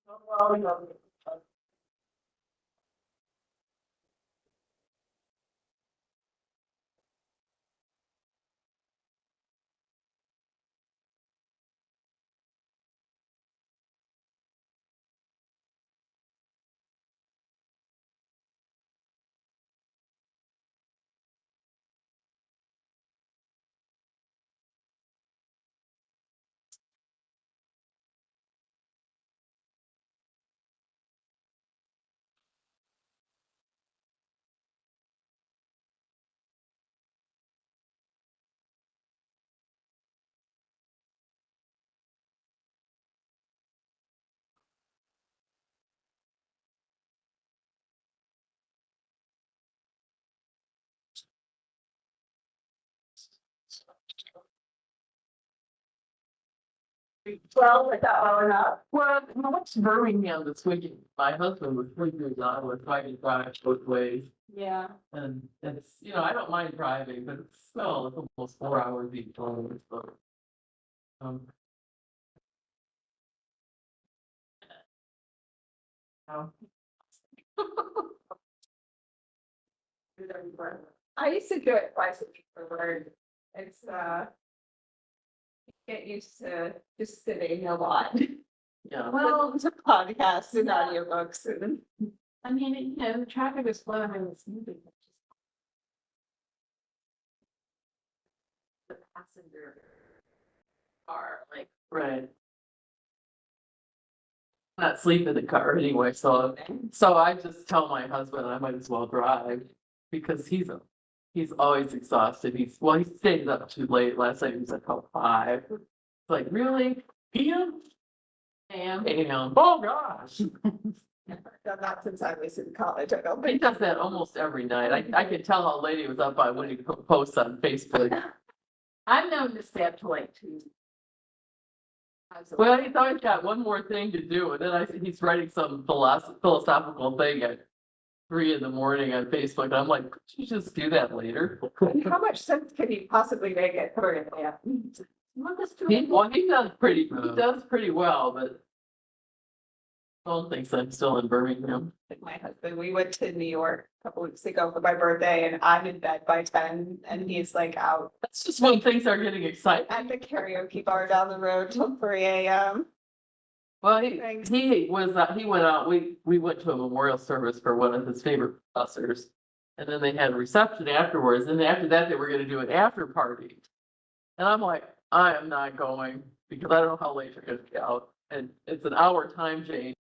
Well, you know, well, I thought, well enough. Well, I went to Birmingham this weekend. My husband was 3 years out, was trying to drive both ways. Yeah. And it's, I don't mind driving, but it's almost 4 hours each way. So, um, um, I used to do it twice a week for work. It's, get used to just sitting a lot. yeah. Well, to podcasts and audiobooks and. I mean, the traffic is flowing in this movie. The passenger car, like, Right. Not sleep in the car anyway, so I just tell my husband I might as well drive because he's always exhausted. He stays up too late. Last night he was at about 5. It's like, really? PM? AM. Oh gosh. Done that since I was in college, I don't He think. does that almost every night. I could tell how late he was up by when he posts on Facebook. I'm known to stay up till like 2. Well, he's always got one more thing to do, and then he's writing some philosophical thing at 3 in the morning on Facebook. And I'm like, could you just do that later? How much sense can you possibly make it for it? Yeah. He does pretty well, but I don't think so. I'm still in Birmingham. With my husband, we went to New York a couple weeks ago for my birthday and I'm in bed by 10 and he's like out That's just when things are getting exciting. at the karaoke bar down the road till 3 AM. Well, he went out, we went to a memorial service for one of his favorite professors. And then they had a reception afterwards, and after that, they were gonna do an after party. And I'm like, I am not going, because I don't know how late you're gonna be out, and it's an hour time change.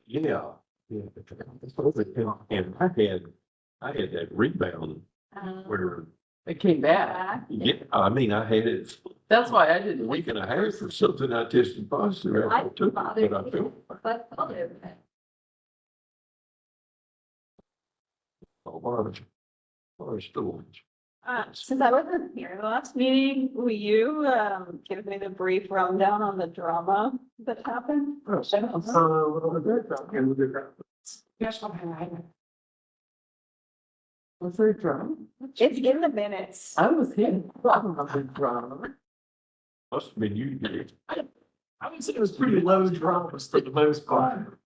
Yeah. Yeah. And I had that rebound where, It came back. yeah, I mean, I had it That's why I a didn't. week and a half or something. I tested positive. I I took it, bothered but I feel but I'll do it. a lot of storage. Since I wasn't here the last meeting, will you, give me the brief rundown on the drama that happened? Was there drama? It's in the minutes. I was here. Probably drama. Must have been you, Dave. I would say it was pretty low dramas for the most part.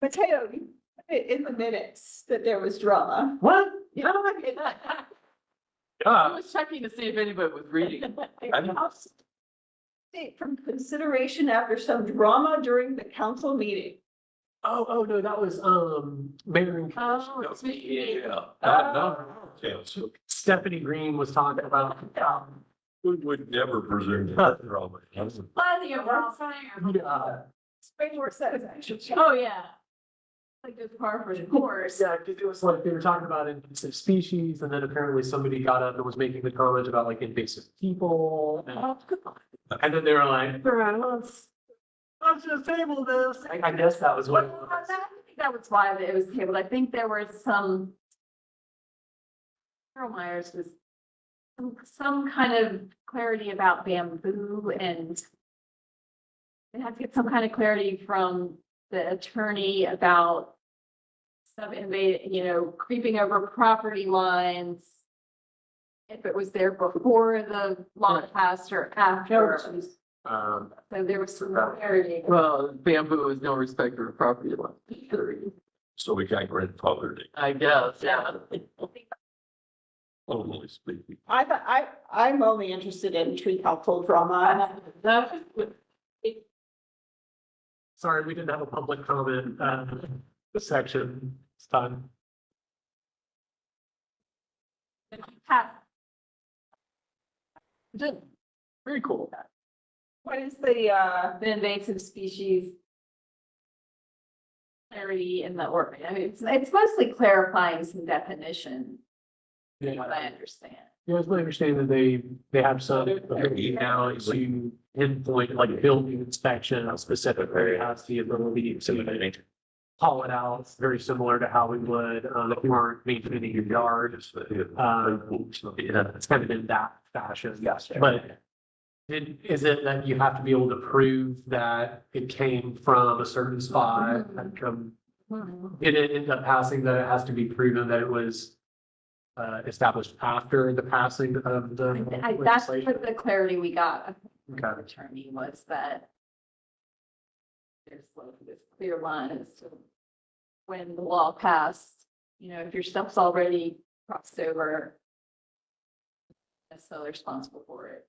Mateo, you put it in the minutes that there was drama. What? You know, I was checking to see if anybody was reading. State from consideration after some drama during the council meeting. Oh, no, that was, Mayor and Oh, it's me. Yeah. No. Yeah, so Stephanie Green was talking about, we would never presume that drama. Plenty of fire. It's way more satisfaction. Oh, yeah. Like this par for the course. yeah, because it was like, they were talking about invasive species, and then apparently somebody got up and was making the comment about like invasive people. And then they were like, let's just table this. I guess that was what it Well, was. I think that was why it was tabled. I think there was some. Carol Myers was some kind of clarity about bamboo and. They had to get some kind of clarity from the attorney about. Stuff invading, creeping over property lines. If it was there before the law passed or after. So there was some clarity. Well, bamboo is no respect for property line. So we got grandfathered, I guess, yeah. totally speaking. I'm only interested in tree council drama. Sorry, we didn't have a public comment, section. It's done. Very cool. What is the The invasive species. Clarity in the ordinance. I mean, it's mostly clarifying some definition, from what I understand. Yeah, it's my understanding that they have some ability now to pinpoint like building inspection specifically has the ability to call it out. It's very similar to how we would, if you weren't maintaining your yard. It's kind of in that fashion. Yes. But is it that you have to be able to prove that it came from a certain spot and come, did it end up passing that it has to be proven that it was established after the passing of the That's legislation? what the clarity we got from the Okay. attorney was that. There's like this clear line as to when the law passed, if your stuff's already crossed over. So responsible for it.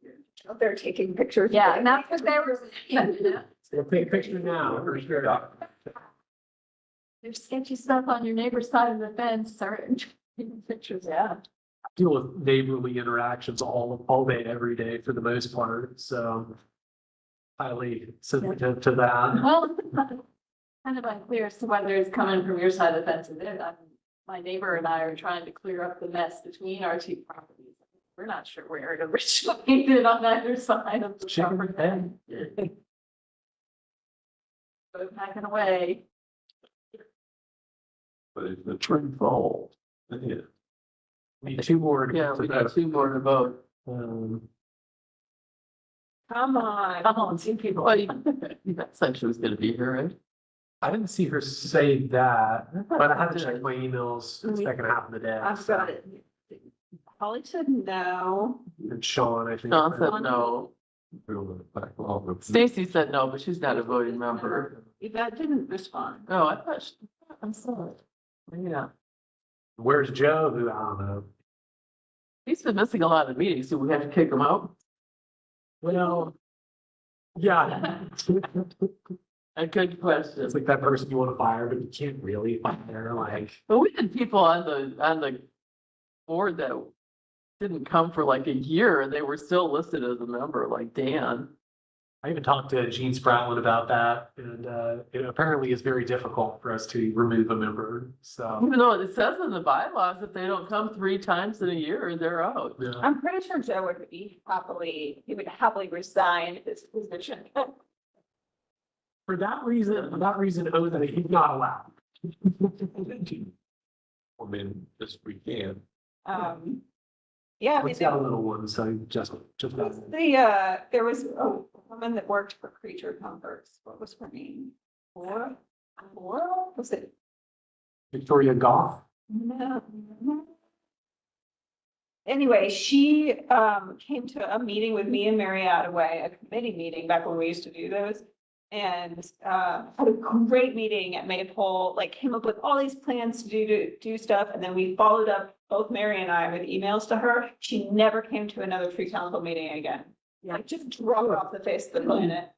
they're taking pictures. Yeah, and that's what they were saying. We'll take a picture now for sure. There's sketchy stuff on your neighbor's side of the fence, or taking pictures, yeah. Deal with neighborly interactions all day, every day for the most part, so highly sensitive to that. Well, kind of unclear as to whether it's coming from your side of the fence or theirs. My neighbor and I are trying to clear up the mess between our two properties. We're not sure where it originated on either side of the Chicken property. and Both packing away. But if the tree falls, yeah. need two more. to Yeah, get to we that. got 2 more to vote. Come on. Come on, two people. Well, you said she was gonna be here, right? I didn't see her say that, but I have to check my emails the second half of the day. I've got it. Holly said no. And Sean, I think. Sean said no. Building a backlog of. Stacy said no, but she's not a voting member. Yvette didn't respond. Oh, I thought, I'm sorry. Yeah, Where's Joe? Who, I don't know. he's been missing a lot of meetings. Do we have to kick him out? Well, yeah. A good question. It's like that person you want to fire, but you can't really fire, like. But we had people on the board that didn't come for like a year and they were still listed as a member, like Dan. I even talked to Gene Spratland about that, and it apparently is very difficult for us to remove a member, so. Even though it says in the bylaws, if they don't come 3 times in a year, they're out. Yeah. I'm pretty sure Joe would be he would happily resign his position. For that reason, oh, that he's not allowed. I mean, yes, we can. Yeah. He's got a little one, so just. There was a woman that worked for Creature Comforts. What was her name? Laura? Was it? Victoria Goff. No. Anyway, she came to a meeting with me and Mary Attaway, a committee meeting back when we used to do those. And had a great meeting at Maypole, like came up with all these plans to do stuff. And then we followed up, both Mary and I, with emails to her. She never came to another tree council meeting again. Like just dropped off the face of the planet.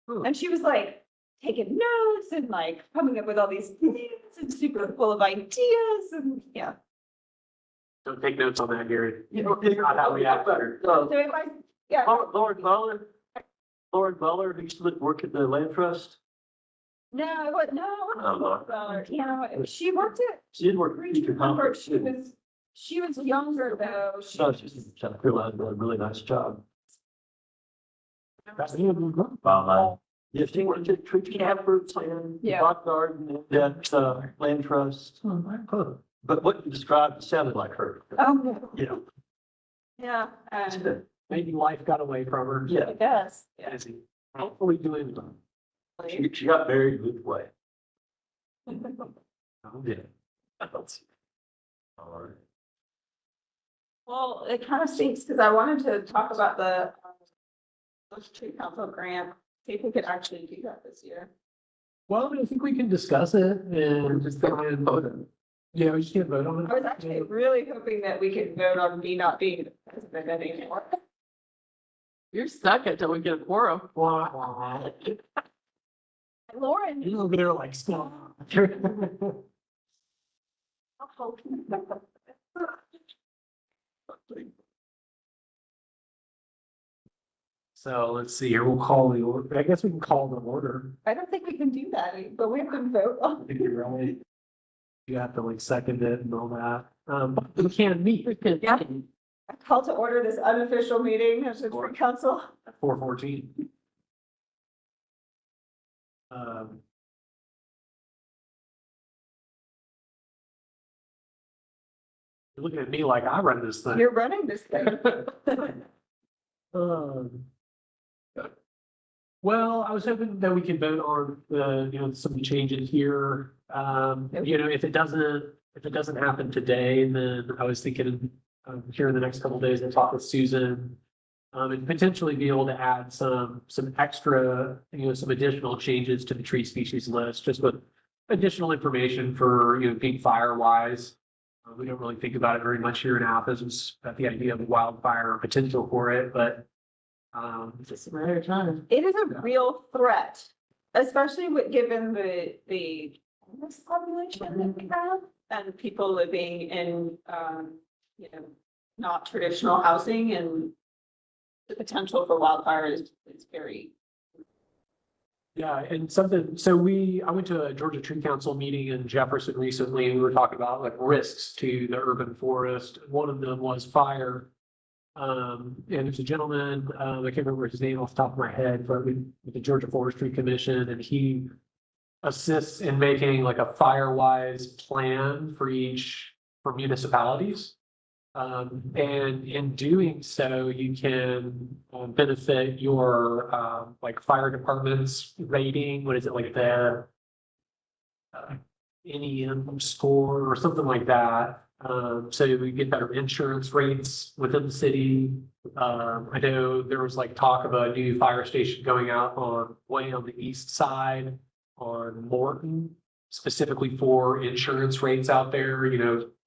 And she was like taking notes and like coming up with all these things and super full of ideas and yeah. Don't take notes on that, Gary. Not how we act better. So if I, yeah. Lauren Butler, who used to work at the land trust. No, what, no. You know, she worked at She did work at Creature Creature Comfort. Comforts. She was younger though. No, she's in South Carolina, did a really nice job. That's Yeah, she worked at Creature Comforts and Yeah. Rock Garden, that, land trust. But what you described sounded like her, Oh, you know. yeah, maybe life got away from her. Yeah. it does. Yeah. Busy. Hopefully doing well. She got married midway. Yeah. All right. Well, it kind of stinks because I wanted to talk about the tree council grant, see if we could actually do that this year. Well, I think we can discuss it and just go ahead and vote on it. Yeah, we just can't vote on it. I was actually really hoping that we could vote on me not being the president anymore. You're stuck until we get a quorum. Wah. Lauren. You're over there like, stop. So let's see here, we'll call the order. I guess we can call the order. I don't think we can do that, but we have to vote I on. think you're right. You have to like second it and all that. But we can't meet Yeah. I call to order this unofficial meeting of the tree council. at 4:14. You're looking at me like I run this thing. You're running this thing. Um, Well, I was hoping that we could vote on some of the changes here. If it doesn't happen today, then I was thinking, here in the next couple of days, I'll talk with Susan. And potentially be able to add some extra, some additional changes to the tree species list, just with additional information for, being fire wise. We don't really think about it very much here in Athens, about the idea of wildfire or potential for it, but It's just a matter of time. It is a real threat, especially given the homeless population that we have and people living in, not traditional housing and the potential for wildfire is very. yeah, and I went to a Georgia Tree Council meeting in Jefferson recently, and we were talking about like risks to the urban forest. One of them was fire. And there's a gentleman, I can't remember his name off the top of my head, but with the Georgia Forestry Commission, and he assists in making like a fire-wise plan for municipalities. And in doing so, you can benefit your like fire department's rating. What is it, like the NEM score or something like that? So we get better insurance rates within the city. I know there was like talk of a new fire station going out way on the east side on Morton, specifically for insurance rates out there,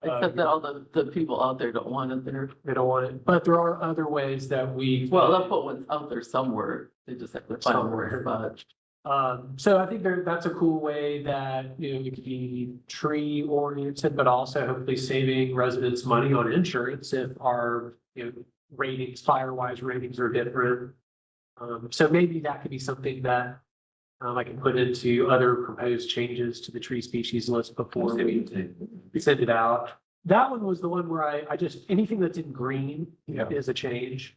Except that all the people out there don't want it there. they don't want it, but there are other ways that we. Well, they'll put one out there somewhere. They just have to find where it's Somewhere. but So I think that's a cool way that, it could be tree oriented, but also hopefully saving residents money on insurance if our, ratings, fire wise ratings are different. So maybe that could be something that I can put into other proposed changes to the tree species list before we send it out. That one was the one where I just, anything that's in green Yeah. is a change.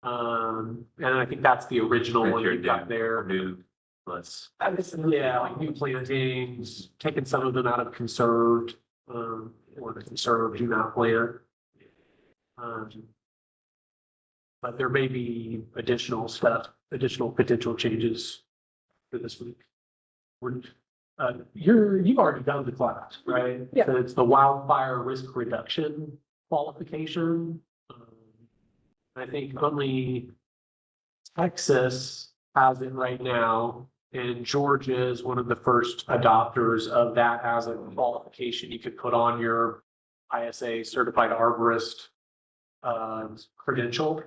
And I think that's the original one you got there. New, let's. Yeah, like new plantings, taking some of them out of conserved, or the conserved do not plant. But there may be additional stuff, additional potential changes for this week. You've already done the class, right? Yeah. So it's the wildfire risk reduction qualification. I think only Texas has it right now, and Georgia is one of the first adopters of that as a qualification you could put on your ISA certified arborist credential.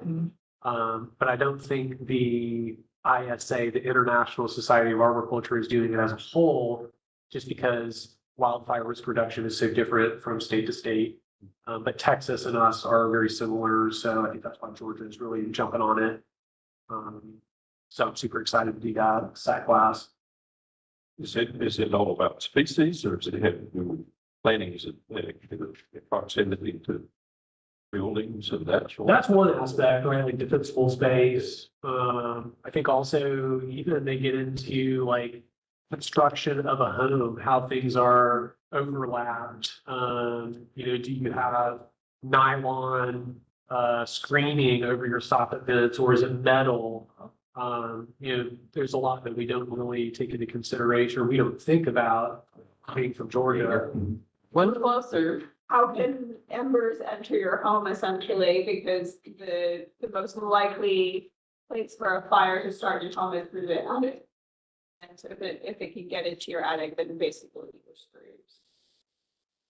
But I don't think the ISA, the International Society of Arboriculture, is doing it as a whole, just because wildfire risk reduction is so different from state to state. But Texas and us are very similar, so I think that's why Georgia is really jumping on it. So I'm super excited to do that class. Is it all about species or does it have to do with planting? Is it proximity to buildings and that sort? That's one aspect, right? Like defensible space. I think also even they get into like construction of a home, how things are overlapped. Do you have nylon screening over your soffit fence, or is it metal? There's a lot that we don't really take into consideration, or we don't think about being from Georgia. One closer. How can embers enter your home essentially, because the most likely place for a fire to start in your home is through the attic. And so if it can get into your attic, then basically you're screwed.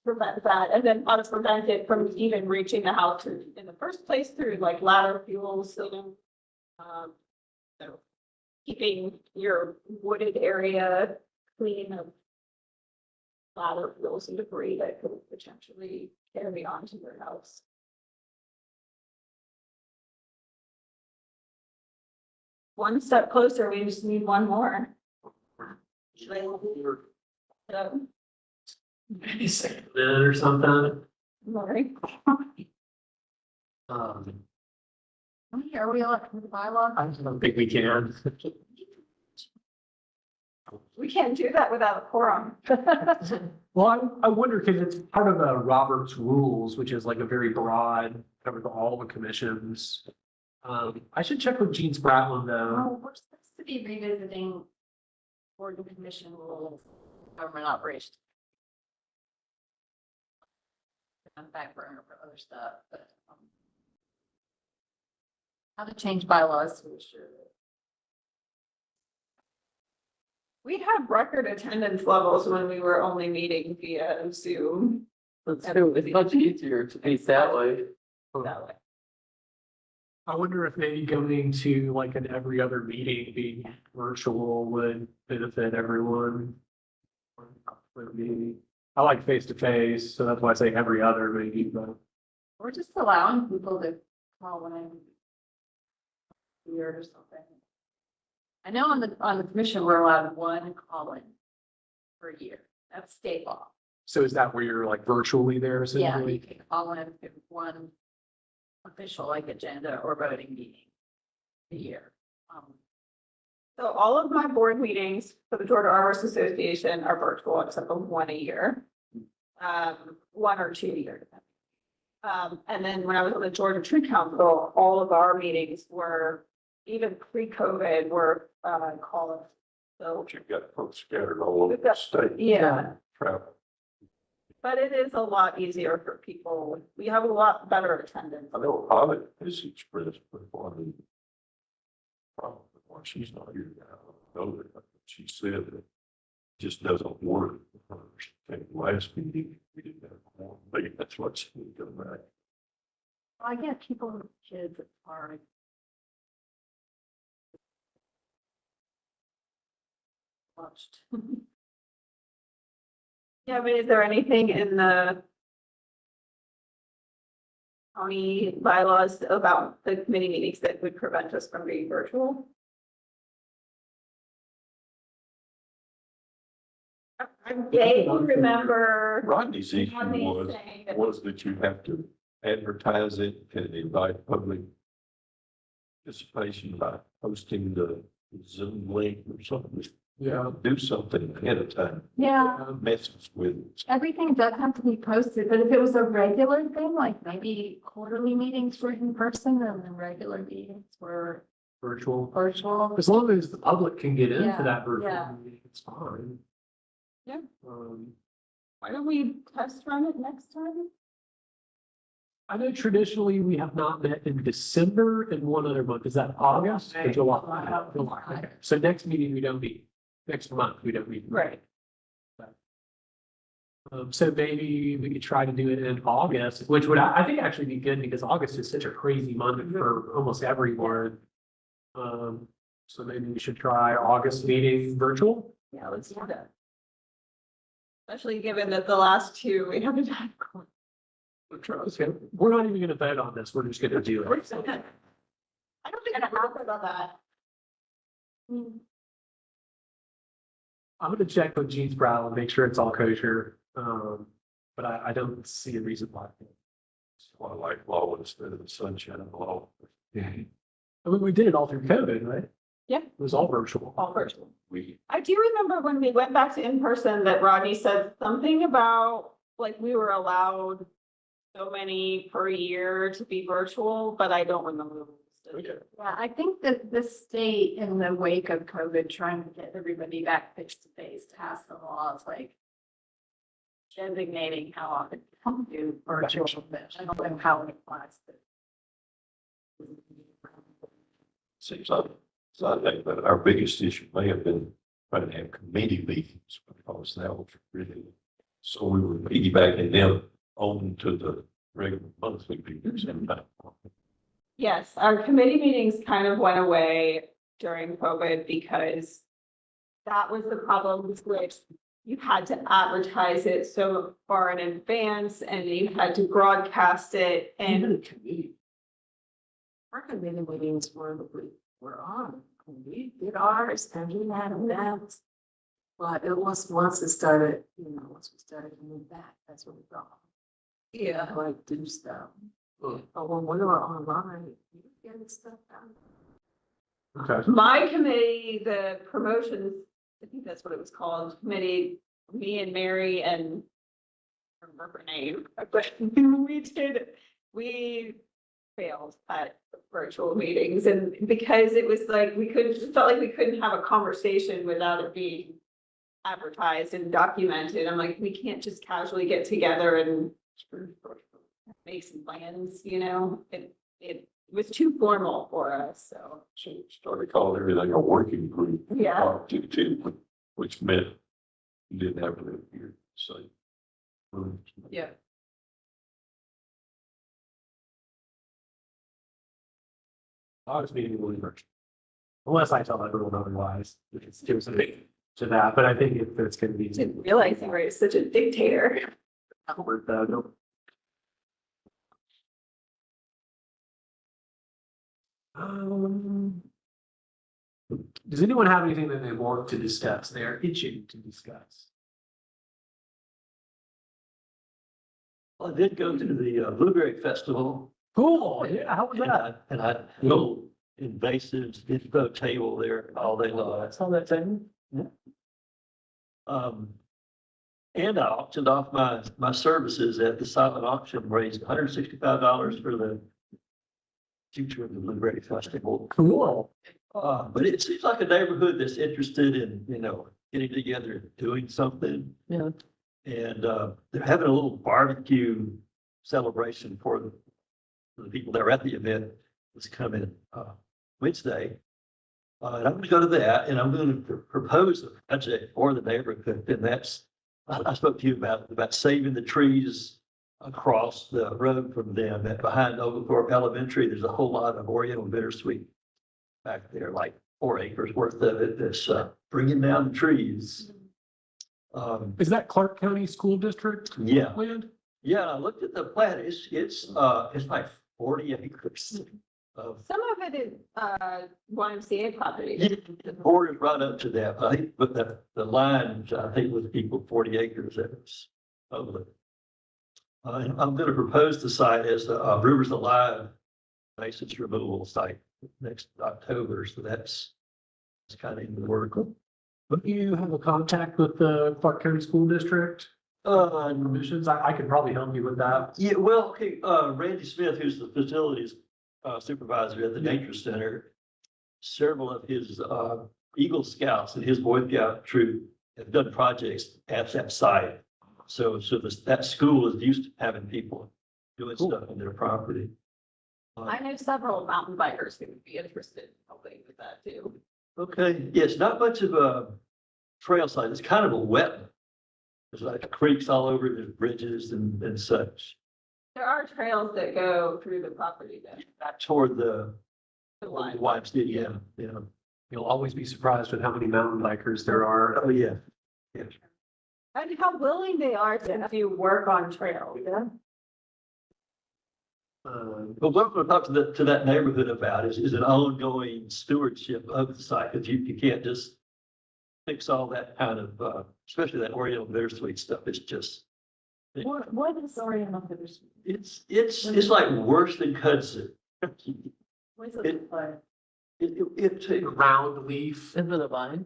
Prevent that, and then how to prevent it from even reaching the house in the first place through like ladder fuels, so keeping your wooded area clean of ladder fuels and debris that could potentially carry onto your house. One step closer, we just need one more. So, Maybe second minute or something. Lori, Are we on the bylaw? I don't think we can. we can't do that without a quorum. Well, I wonder, because it's part of the Robert's rules, which is like a very broad, covers all the commissions. I should check with Gene Spratland though. Oh, we're supposed to be revisiting board and commission rules, government operations. On the back burner for other stuff, but how to change bylaws to ensure that. We had record attendance levels when we were only meeting via Zoom. That's true. It's much easier to be that way. That way. I wonder if maybe going to like an every other meeting being virtual would benefit everyone. Maybe. I like face to face, so that's why I say every other maybe, but. We're just allowing people to call when I'm weird or something. I know on the commission, we're allowed one call in per year. That's state law. So is that where you're like virtually there Yeah, essentially? you can call in if one official like agenda or voting meeting a year. So all of my board meetings for the Georgia Arborist Association are virtual except for one a year. 1 or 2 a year. And then when I was on the Georgia Tree Council, all of our meetings were, even pre-COVID, were called. So, You've got folks scattered all over the state. yeah, Travel. but it is a lot easier for people. We have a lot better attendance. I know Holly has expressed before the problem, why she's not here now. I know that, but she said that it just doesn't work. I think last meeting, we didn't have one, maybe that's what she did go back. I get people with kids, it's hard. Watched. Yeah, but is there anything in the county bylaws about the committee meetings that would prevent us from being virtual? I vaguely remember Rodney's issue Rodney was, saying that was that you have to advertise it and invite public participation by posting the Zoom link or something. Yeah. Do something ahead of time. Yeah, Messes with it. everything does have to be posted, but if it was a regular thing, like maybe quarterly meetings were in person and then regular meetings were Virtual. virtual. As long as the public can get into Yeah, that virtual yeah. meeting, it's fine. Yeah. Um, why don't we test run it next time? I know traditionally we have not met in December and one other month. Is that August or July? July. Okay. So next meeting, we don't meet. Next month, we don't meet. Right. So maybe we could try to do it in August, which would, I think actually be good because August is such a crazy month for almost everyone. So maybe we should try August meeting virtual. Yeah, let's do that. Especially given that the last two we haven't had. We're not even gonna vote on this. We're just gonna do it. I don't think I have about that. I'm gonna check with Gene's Brow and make sure it's all kosher. But I don't see a reason why. It's why I like law instead of the sunshine law. I mean, we did it all through COVID, right? Yeah. It was all virtual. All virtual. We, I do remember when we went back to in-person that Rodney said something about, like, we were allowed so many per year to be virtual, but I don't remember. Okay. Yeah, I think that the state in the wake of COVID, trying to get everybody back face to face to pass the laws, like designating how often you do virtual, but I don't know how it applies. seems like, so I think that our biggest issue may have been trying to have committee meetings because that was really, so we were piggybacking them on to the regular monthly meetings. Yes, our committee meetings kind of went away during COVID because that was the problem with which you had to advertise it so far in advance and you had to broadcast it and Our committee meetings were on, we did ours and we had events. But it was once it started, once we started to move back, that's what we thought. yeah. Like do stuff. But when we were online, you were getting stuff done. Okay. My committee, the promotions, I think that's what it was called, committee, me and Mary and I don't remember her name, but we failed at virtual meetings and because it was like, it felt like we couldn't have a conversation without it being advertised and documented. I'm like, we can't just casually get together and make some plans, it was too formal for us, so. She started calling everything a working group. Yeah. Too, which meant you didn't have to live here, so. Yeah. August meeting will be virtual. Unless I tell everyone otherwise, it's gives a big to that, but I think it's gonna be. Didn't realize you were such a dictator. Does anyone have anything that they want to discuss? They are itching to discuss. Well, I did go to the Blueberry Festival. Cool, yeah, how was that? And I go invasives, info table there all day long. I saw that thing. And I auctioned off my services at the silent auction, raised $165 for the future of the Blueberry Festival. Cool. But it seems like a neighborhood that's interested in, getting together and doing something. Yeah. And they're having a little barbecue celebration for the people that were at the event. Was coming Wednesday. And I'm going to go to that and I'm going to propose a project for the neighborhood. And that's, I spoke to you about saving the trees across the road from them. And behind Oglethorpe Elementary, there's a whole lot of Oriental bittersweet back there, like 4 acres worth of it. That's bringing down the trees. Is that Clarke County School District? Yeah. Land? Yeah, I looked at the plat. It's like 40 acres Some of it is, YMCA property. The borders right up to that, I think, but the line, I think was equal 40 acres that was public. And I'm gonna propose the site as the Rivers Alive basis removal site next October, so that's kind of in the work. But you have a contact with the Clark County School District permissions? I could probably help you with that. Yeah, well, okay, Randy Smith, who's the facilities supervisor at the Nature Center, several of his Eagle Scouts and his Boy Scout troop have done projects at that site. So that school is used to having people doing stuff on their property. I know several mountain bikers who would be interested in helping with that too. Okay, yeah, it's not much of a trail site. It's kind of a wetland. There's like creeks all over, there's bridges and such. There are trails that go through the property then. Back toward the line. YMCA, yeah. You'll always be surprised with how many mountain bikers there are. Oh, yeah. And how willing they are to do work on trails, yeah. But what we're talking to that neighborhood about is an ongoing stewardship of the site, because you can't just fix all that kind of, especially that Oriental bittersweet stuff. It's just, What is Oriental bittersweet? it's like worse than kudzu. What's It- it like? It's Round leaf. Is it a vine?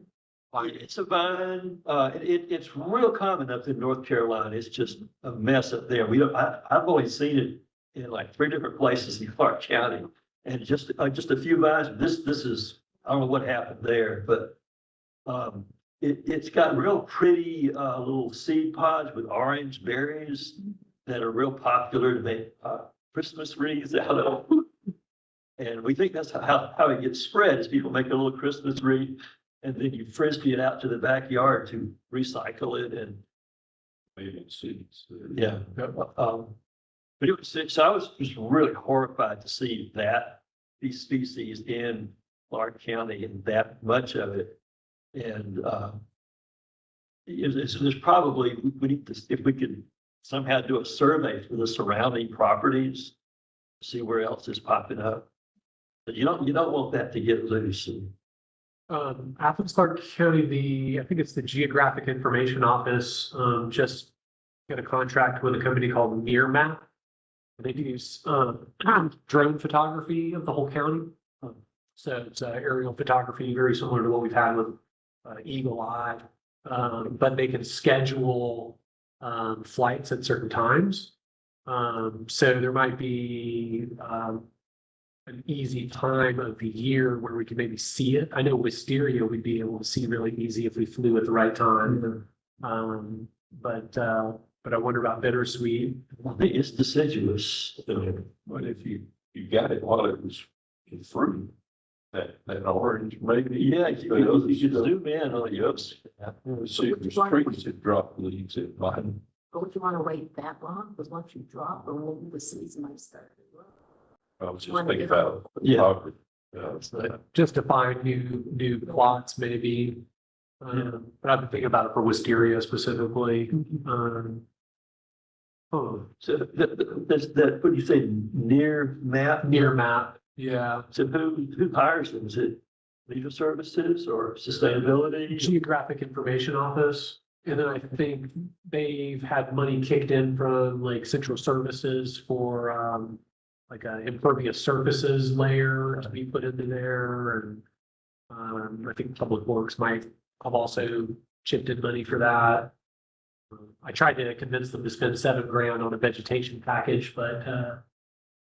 it's a vine, it's real common up in North Carolina. It's just a mess up there. I've only seen it in like 3 different places in Clark County. And just a few vines, this is, I don't know what happened there, but it's got real pretty little seed pods with orange berries that are real popular to make Christmas wreaths out of. And we think that's how it gets spread, is people make a little Christmas wreath and then you frisbee it out to the backyard to recycle it and. Maybe seeds. Yeah. But it was, so I was just really horrified to see these species in Clark County and that much of it. And there's probably, we need to, if we could somehow do a survey for the surrounding properties, see where else is popping up. But you don't want that to get loose. Athens-Clarke County, I think it's the Geographic Information Office, just got a contract with a company called Near Map. They do drone photography of the whole county. So it's aerial photography, very similar to what we've had with Eagle Eye. But they can schedule flights at certain times. So there might be an easy time of the year where we can maybe see it. I know wisteria we'd be able to see really easy if we flew at the right time. But I wonder about bittersweet. I think it's deciduous. But if you got it while it was in fruit, that orange maybe. Yeah, you should zoom in on the ups. See if there's trees that drop leaves at bottom. But would you want to wait that long? Because once you drop, or maybe the season might start. I was just thinking about. Yeah. Just to find new plots maybe. But I've been thinking about it for wisteria specifically. So that, what do you say, Near Map? Near Map, yeah. So who hires them? Is it legal services or sustainability? Geographic Information Office. And then I think they've had money kicked in from like Central Services for like a impervious surfaces layer to be put into there. And I think Public Works might have also chipped in money for that. I tried to convince them to spend $7,000 on a vegetation package, but there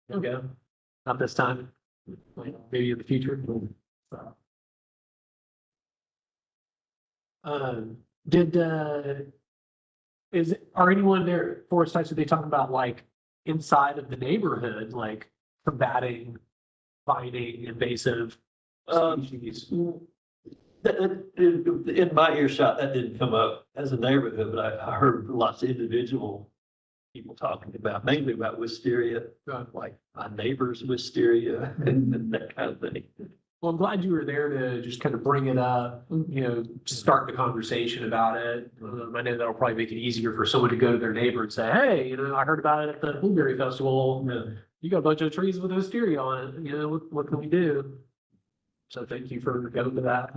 we go. Not this time. Maybe in the future. Are anyone there, forest sites, are they talking about like inside of the neighborhood, like combating vining invasive species? In my earshot, that didn't come up as a neighborhood, but I heard lots of individual people talking about, mainly about wisteria, like my neighbor's wisteria and that kind of thing. Well, I'm glad you were there to just kind of bring it up, start the conversation about it. I know that'll probably make it easier for someone to go to their neighbor and say, hey, I heard about it at the Blueberry Festival. you got a bunch of trees with wisteria on it, you know, what can we do? So thank you for going to that.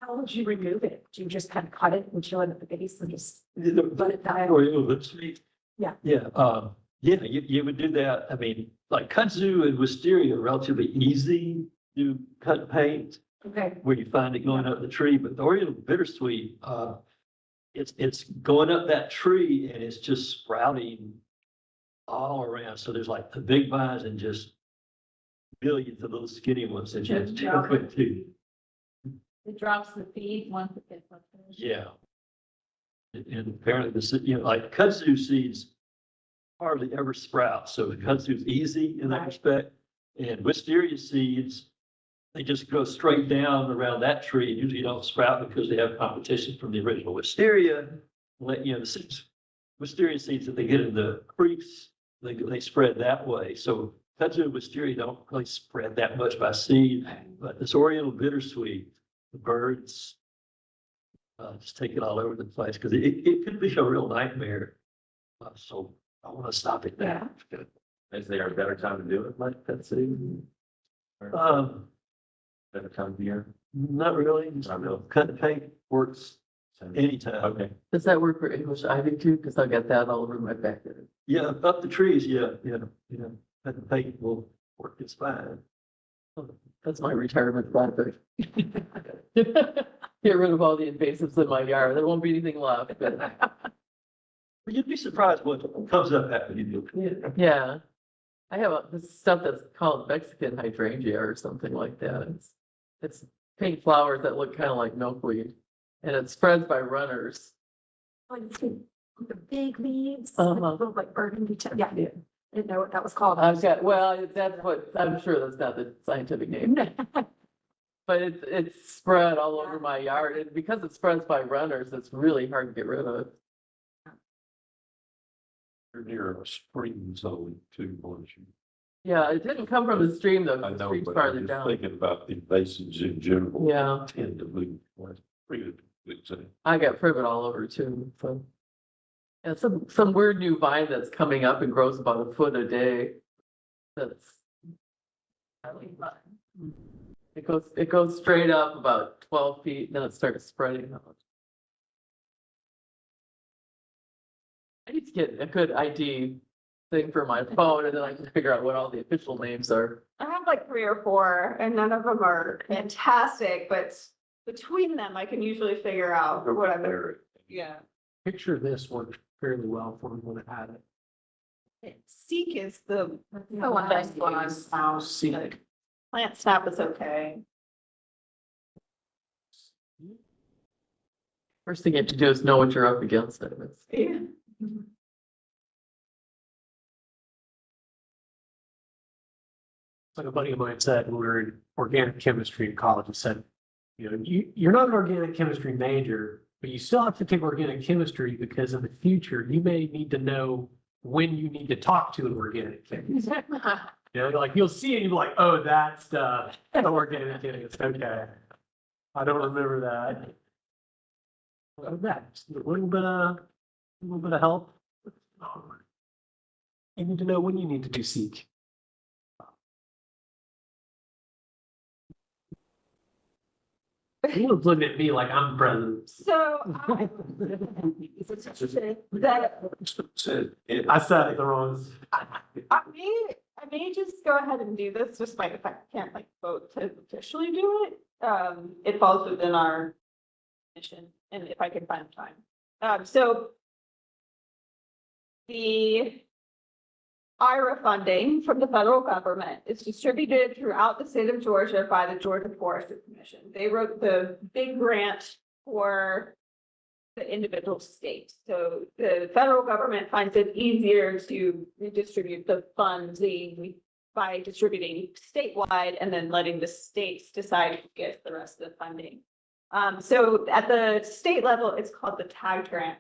How would you remove it? Do you just kind of cut it and chill it at the base and just The- let it die? Or, let's see. Yeah. Yeah, you would do that. I mean, like kudzu and wisteria are relatively easy to cut and paint Okay. where you find it going up the tree, but the Oriental bittersweet, it's going up that tree and it's just sprouting all around. So there's like the big vines and just billions of little skinny ones that you have to deal with too. It drops the feed once it gets up there. Yeah. And apparently like kudzu seeds hardly ever sprout, so the kudzu is easy in that Right. respect. And wisteria seeds, they just go straight down around that tree and usually don't sprout because they have competition from the original wisteria. The seeds, wisteria seeds that they get in the creeks, they spread that way. So kudzu and wisteria don't really spread that much by seed, but this Oriental bittersweet, the birds just take it all over the place because it could be a real nightmare. So I want to stop it now. Is there a better time to do it, like that city? Better time of year? Not really. Just, cut and paint works anytime. Okay. Does that work for English ivy too? Because I'll get that all over my backyard. Yeah, up the trees. Yeah. Cut and paint will work just fine. That's my retirement project. Get rid of all the invasives in my yard. There won't be anything left, but But you'd be surprised what comes up after you do it. yeah. I have this stuff that's called Mexican hydrangea or something like that. It's pink flowers that look kind of like milkweed and it spreads by runners. Oh, you see the big leaves, Uh-huh. little like burgundy, yeah, I didn't know what that was called. That's what, I'm sure that's not the scientific name. But it's spread all over my yard and because it spreads by runners, it's really hard to get rid of. You're near a spring zone too, aren't you? Yeah, it didn't come from the stream though, I 'cause the know, stream's but farther I'm just down. thinking about the basins in general. Yeah. Tend to move. That's pretty good thing. I got privet all over too, so. And some weird new vine that's coming up and grows about a foot a day. That's. It goes straight up about 12 feet, then it starts spreading out. I need to get a good ID thing for my phone and then I can figure out what all the official names are. I have like 3 or 4 and none of them are fantastic, but between them, I can usually figure out what I'm, yeah. Picture this worked fairly well for me when I had it. Seek is the Oh, one nice that one. use. Seek. Plant snap is okay. First thing you have to do is know what you're up against. Yeah. Like a buddy of mine said, when we were in organic chemistry in college, he said, you're not an organic chemistry major, but you still have to take organic chemistry because in the future, you may need to know when you need to talk to an organic chemist. Like you'll see it, you'll be like, oh, that's the organic chemist. Okay. I don't remember that. Oh, that's a little bit of help. You need to know when you need to do seek. You're looking at me like I'm president. So that I said it the wrong. I may just go ahead and do this, despite the fact I can't like vote to officially do it. It falls within our mission, and if I can find time. So the IRA funding from the federal government is distributed throughout the state of Georgia by the Georgia Forestry Commission. They wrote the big grant for the individual states. So the federal government finds it easier to redistribute the funding by distributing statewide and then letting the states decide who gets the rest of the funding. So at the state level, it's called the TAG grant,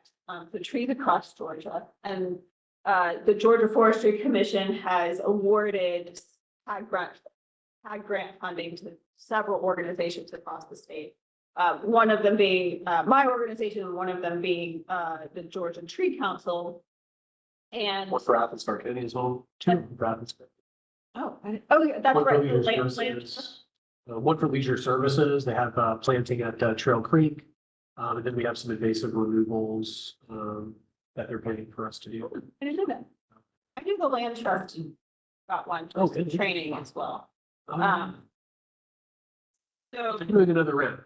the Trees Across Georgia. And the Georgia Forestry Commission has awarded TAG grant funding to several organizations across the state. One of them being my organization, and one of them being the Georgia Tree Council. And, One for Athens-Clarke County as well, two for Athens-Clarke. yeah, that's One for right. the leisure land plan. services. One for leisure services, they have planting at Trail Creek. And then we have some invasive removals that they're paying for us to do. I didn't know that. I do the land trust, got one, Oh, for good. training as well. So They're doing another round.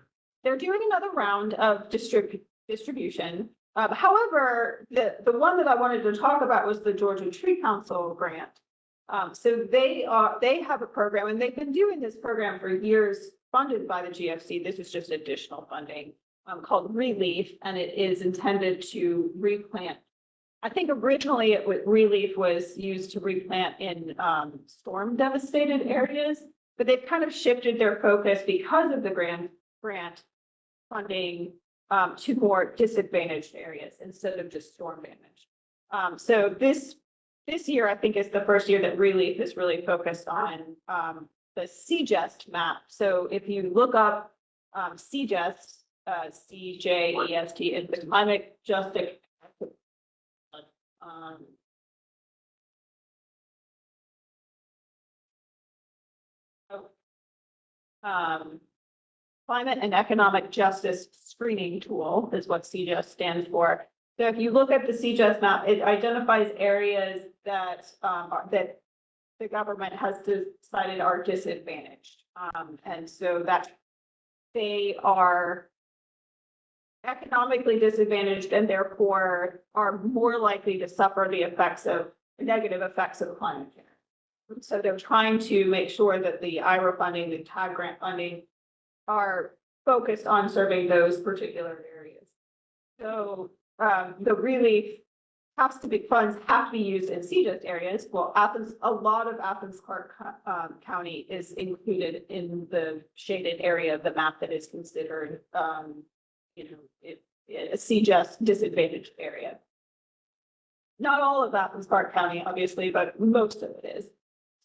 they're doing another round of distribution. However, the one that I wanted to talk about was the Georgia Tree Council grant. So they have a program, and they've been doing this program for years, funded by the GFC. This is just additional funding, called Relief, and it is intended to replant. I think originally Relief was used to replant in storm devastated areas, but they've kind of shifted their focus because of the grant funding to more disadvantaged areas instead of just storm damage. So this year, I think, is the first year that Relief is really focused on the CGEST map. So if you look up CGEST, CJEST, is the climate justice. Climate and Economic Justice Screening Tool is what CGEST stands for. So if you look at the CGEST map, it identifies areas that that the government has decided are disadvantaged. And so that they are economically disadvantaged and therefore are more likely to suffer the negative effects of climate change. So they're trying to make sure that the IRA funding, the TAG grant funding are focused on serving those particular areas. So the Relief funds have to be used in CGIST areas. Well, a lot of Athens-Clarke County is included in the shaded area of the map that is considered a CGIST disadvantaged area. Not all of Athens-Clarke County, obviously, but most of it is.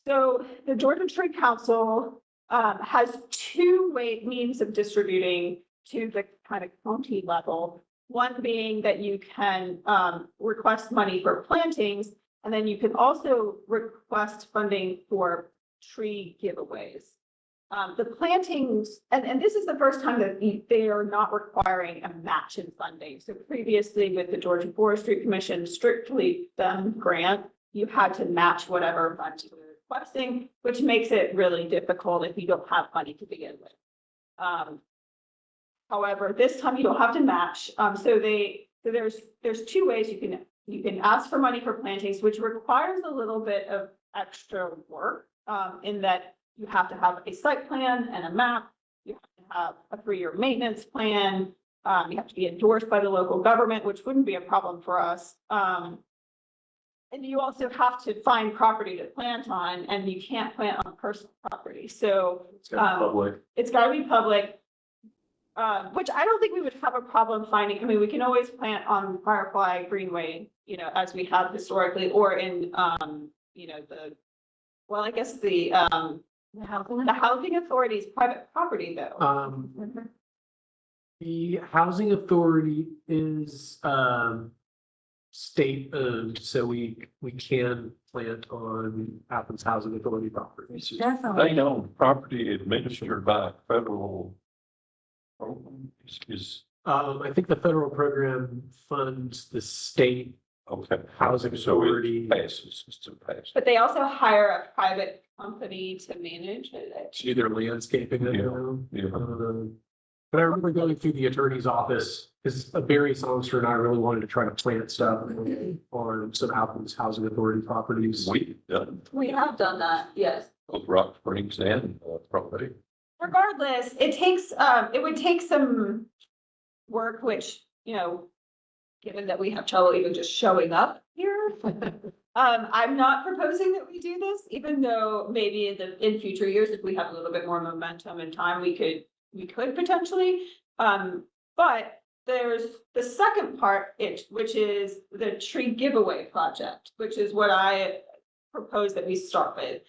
So the Georgia Tree Council has two means of distributing to the kind of county level. One being that you can request money for plantings, and then you can also request funding for tree giveaways. The plantings, and this is the first time that they are not requiring a match in funding. So previously with the Georgia Forestry Commission, strictly grant, you had to match whatever funds you were requesting, which makes it really difficult if you don't have money to begin with. However, this time you don't have to match. So there's two ways you can ask for money for plantings, which requires a little bit of extra work in that you have to have a site plan and a map. You have to have a 3-year maintenance plan. You have to be endorsed by the local government, which wouldn't be a problem for us. And you also have to find property to plant on, and you can't plant on personal property. So It's got public. it's got to be public. Which I don't think we would have a problem finding. I mean, we can always plant on Firefly Greenway, as we have historically, or in, I guess the housing authority's private property though. The housing authority is state owned, so we can plant on Athens Housing Authority properties. Definitely. They own property administered by federal program is, I think the federal program funds the state okay. housing So authority. it passes, it's a pass. But they also hire a private company to manage it. It's either landscaping. I don't know. Yeah. But I remember going through the attorney's office, because Barry Songster and I really wanted to try to plant stuff on some Athens Housing Authority properties. We've done We have done that, yes. both Rock Springs and property. Regardless, it would take some work, which, given that we have trouble even just showing up here. I'm not proposing that we do this, even though maybe in future years, if we have a little bit more momentum and time, we could potentially. But there's the second part, which is the tree giveaway project, which is what I propose that we start with.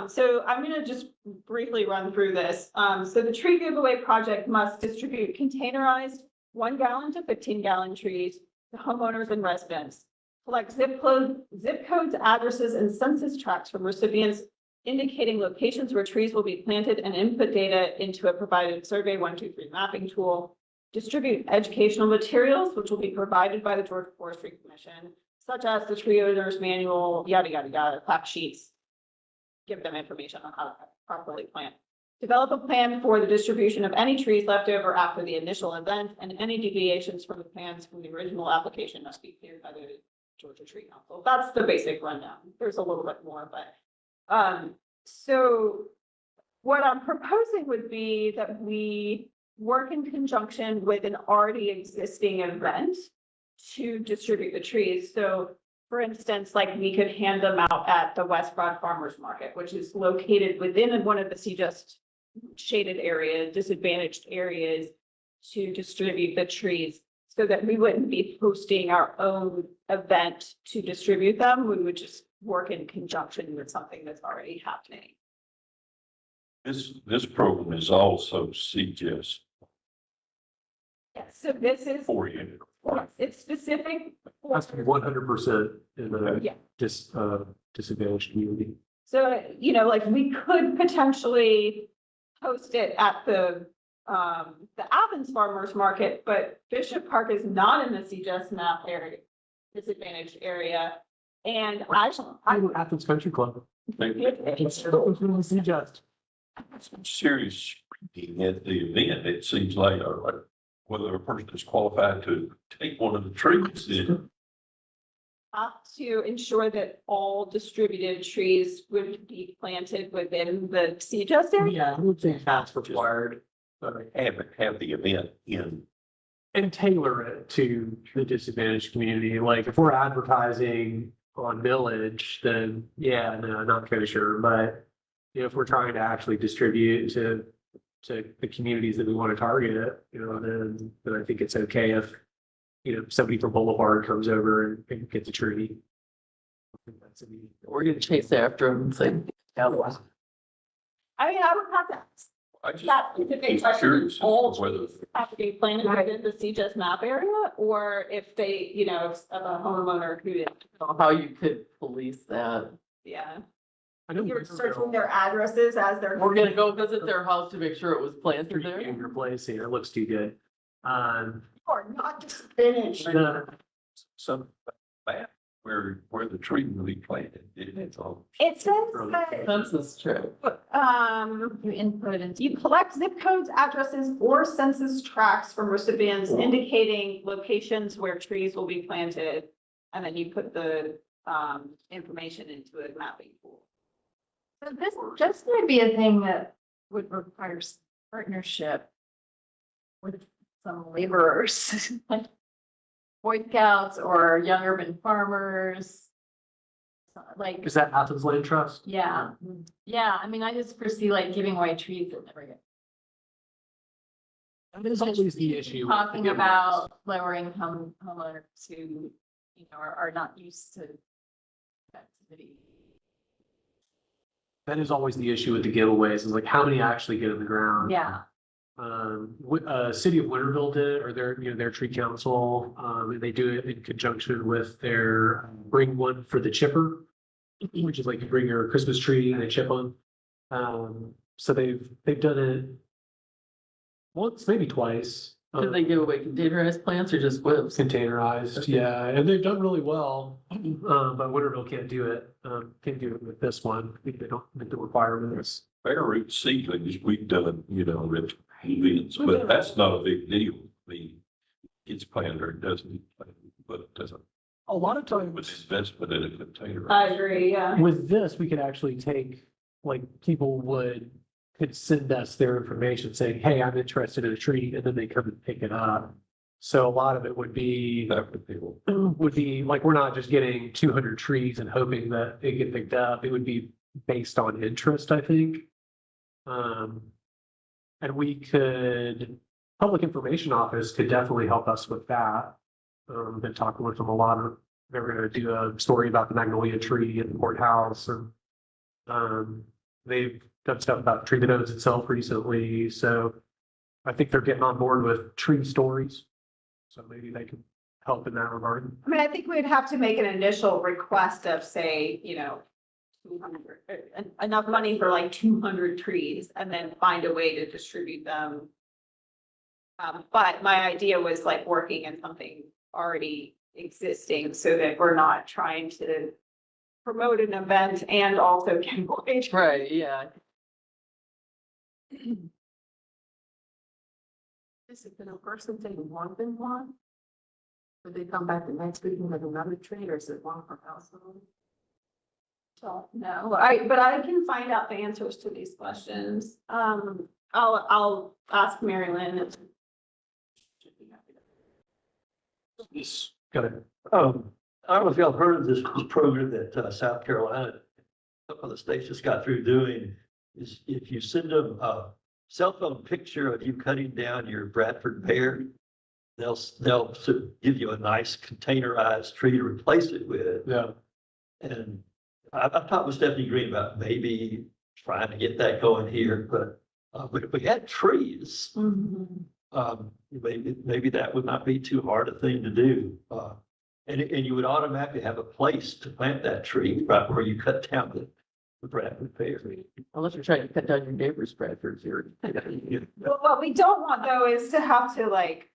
So I'm going to just briefly run through this. So the tree giveaway project must distribute containerized 1 gallon to 15 gallon trees to homeowners and residents. collect zip codes, addresses, and census tracts from recipients indicating locations where trees will be planted and input data into a provided survey 123 mapping tool. Distribute educational materials, which will be provided by the Georgia Forestry Commission, such as the tree owners manual, yada, yada, yada, fact sheets. Give them information on how to properly plant. Develop a plan for the distribution of any trees left over after the initial event, and any deviations from the plans from the original application must be cleared by the Georgia Tree Council. That's the basic rundown. There's a little bit more, but so what I'm proposing would be that we work in conjunction with an already existing event to distribute the trees. So for instance, like we could hand them out at the West Broad Farmers Market, which is located within one of the CJust shaded areas, disadvantaged areas, to distribute the trees so that we wouldn't be hosting our own event to distribute them. We would just work in conjunction with something that's already happening. This program is also CJS Yes, so this is, oriented. yes, it's specific. for- Has to be 100% in the Yeah. disadvantaged community. So, like we could potentially host it at the Athens Farmers Market, but Bishop Park is not in the CJust map area, disadvantaged area. And Athens Country Club. Maybe Just. some serious screening at the event, it seems like whether a person is qualified to take one of the trees, then to ensure that all distributed trees would be planted within the CJust area. Yeah, I would think that's required. have the event in. And tailor it to the disadvantaged community. Like if we're advertising on Village, then yeah, no, not kind of sure. But if we're trying to actually distribute to the communities that we want to target, then I think it's okay if, somebody from Boulevard comes over and gets a tree. I think that's a neat- We're gonna chase after them and say, I mean, I would have to ask I just, that specific I'm question, curious all whether- trees have to be planted within the CJust map area, or if they, if a homeowner who is, how you could police that. yeah. I know You're searching their addresses as they're. We're gonna go visit their house to make sure it was planted there. in your place here. It looks too good. Or not just finished. some map where the tree will be planted. It's all. It says that, Census trip. You input into. you collect zip codes, addresses, or census tracts from recipients indicating locations where trees will be planted. And then you put the, information into a mapping tool. So this just might be a thing that would require partnership with some laborers, like Boy Scouts or young urban farmers. Like, Is that Athens Land Trust? yeah, yeah, I mean, I just foresee like giving away trees that never get. That is always the issue. with the Talking giveaways. about lower income homeowners who, are not used to activity. That is always the issue with the giveaways, is like how many actually get in the ground. Yeah, City of Winterville did, or their tree council, and they do it in conjunction with their bring one for the chipper, which is like you bring your Christmas tree and they chip them. So they've done it once, maybe twice. Did they give away containerized plants or just whips? Containerized, yeah, and they've done really well, but Winterville can't do it, with this one, I think they don't meet the requirements. Bare root seedlings, we've done, with events, but that's not a big deal. I mean, it's planted or it doesn't, but it doesn't, A lot of with times investment in a container. I agree, yeah. with this, we could actually take, like, could send us their information saying, hey, I'm interested in a tree, and then they come and pick it up. So a lot of it would be like, we're not just getting 200 trees and hoping that they get picked up. It would be based on interest, I think. And Public Information Office could definitely help us with that. Been talking with them a lot. They're gonna do a story about the magnolia tree in the courthouse, and they've done stuff about tree nodes itself recently. So I think they're getting on board with tree stories. So maybe they can help in that regard. I mean, I think we'd have to make an initial request of, say, 200, enough money for like 200 trees and then find a way to distribute them. But my idea was like working in something already existing so that we're not trying to promote an event and also get away. Right, yeah. Is it the person take more than one? Would they come back the next week with another tree, or is it one per household? So, no, but I can find out the answers to these questions. I'll ask Mary Lynn. This, Got it. I don't know if y'all heard of this program that South Carolina, a couple of the states just got through doing, is if you send them a cell phone picture of you cutting down your Bradford pear, they'll sort of give you a nice containerized tree to replace it with. Yeah. And I've talked with Stephanie Green about maybe trying to get that going here, but if we had trees, maybe that would not be too hard a thing to do. And you would automatically have a place to plant that tree right where you cut down the Bradford pear. Unless you're trying to cut down your neighbor's Bradford's here. Well, what we don't want though is to have to like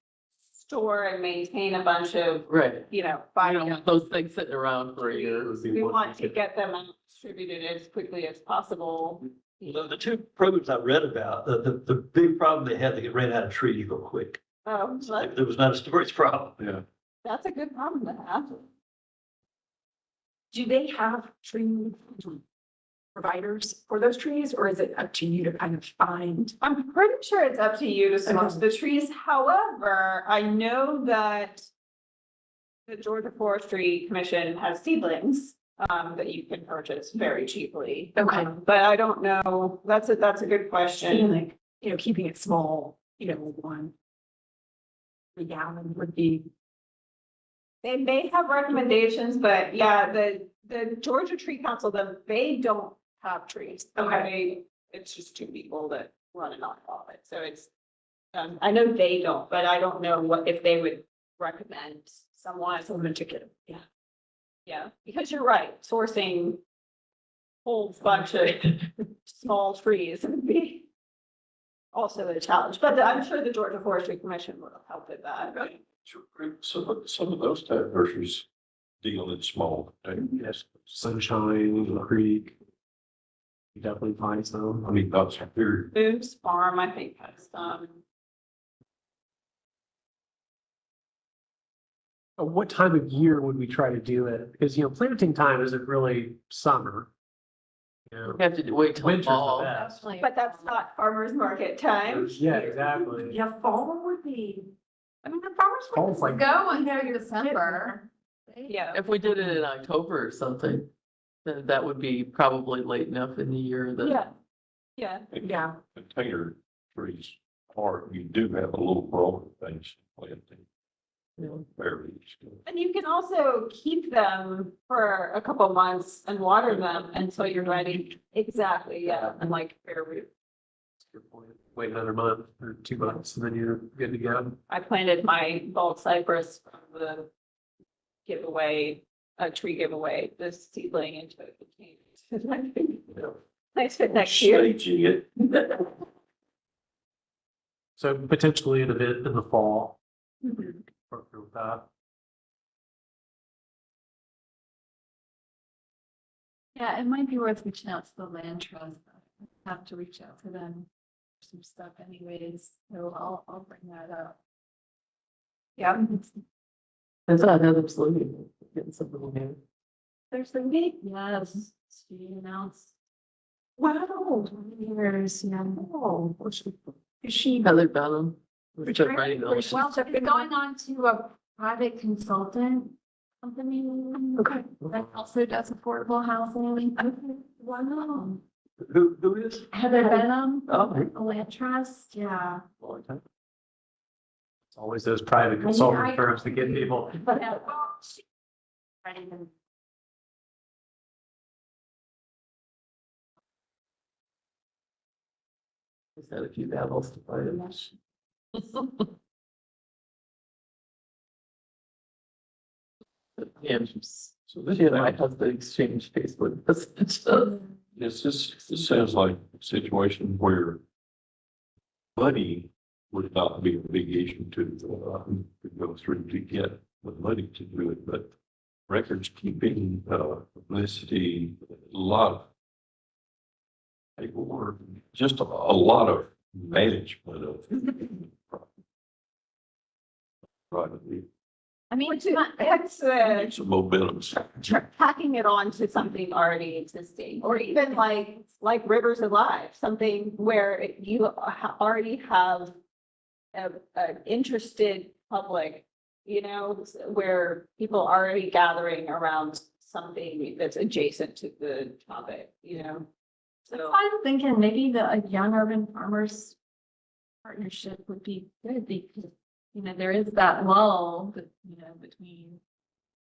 store and maintain a bunch of, Right. I don't fire. want those things sitting around for a year. We want to get them out distributed as quickly as possible. The two programs I read about, the big problem they had, they ran out of trees real quick. Oh, so There was not a storage problem. yeah, that's a good problem to have. Do they have tree providers for those trees, or is it up to you to kind of find? I'm pretty sure it's up to you to source the trees. However, I know that the Georgia Forestry Commission has seedlings that you can purchase very cheaply. Okay. But I don't know. That's a good question. Like, keeping it small, 1 gallon would be. They may have recommendations, but yeah, the Georgia Tree Council, they don't have trees. Okay. It's just two people that run a nonprofit. So it's, I know they don't, but I don't know if they would recommend someone. Particular, yeah. Yeah, because you're right, sourcing whole bunch of small trees would be also a challenge, but I'm sure the Georgia Forestry Commission will help with that. some of those type nurseries deal in small containers. Yes. Sunshine, Creek. You definitely find some. I mean, that's here. Boone's Farm, I think, has some. What time of year would we try to do it? Because, planting time isn't really summer. You have to wait till Winter's the fall. best. But that's not farmer's market time. Yeah, exactly. Yeah, fall would be. I mean, the farmers Fall's like- go until December. Yeah, If we did it in October or something, then that would be probably late enough in the year that. yeah. Yeah. Container trees, or you do have a little growing things planting. Berries. And you can also keep them for a couple months and water them until you're ready. Exactly, yeah, and like bare root. Good point. Wait another month or 2 months and then you're good to go. I planted my bulk cypress from the giveaway, a tree giveaway, this seedling into a nice fit next year. Staging it. So potentially in a bit in the fall. Mhm. Work with that. Yeah, it might be worth reaching out to the land trust. I have to reach out to them for some stuff anyways, so I'll bring that up. Yeah. I thought Heather's leaving, getting something new. There's the meat. Yes, she announced. Wow. Years, yeah. Oh, is she? Heather Benham. Was just writing Retiring? those. Well, it's going on to a private consultant company. Okay. That also does affordable housing. Wow. Who is? Heather Benham, Oh, a land trust, yeah. Long time. It's always those private consulting firms that get people. But, ready to just had a few battles to fight. And So this she and my husband exchanged Facebook messages. this sounds like a situation where money would not be a big issue to go through to get the money to do it, but records keeping, publicity, a lot of paperwork, just a lot of management of privately, I mean, Which it's some momentum. tacking it on to something already existing, or even like Rivers Alive, something where you already have an interested public, you know, where people are already gathering around something that's adjacent to the topic, you know? that's So, why I'm thinking maybe a young urban farmers partnership would be good because, you know, there is that lull, you know, between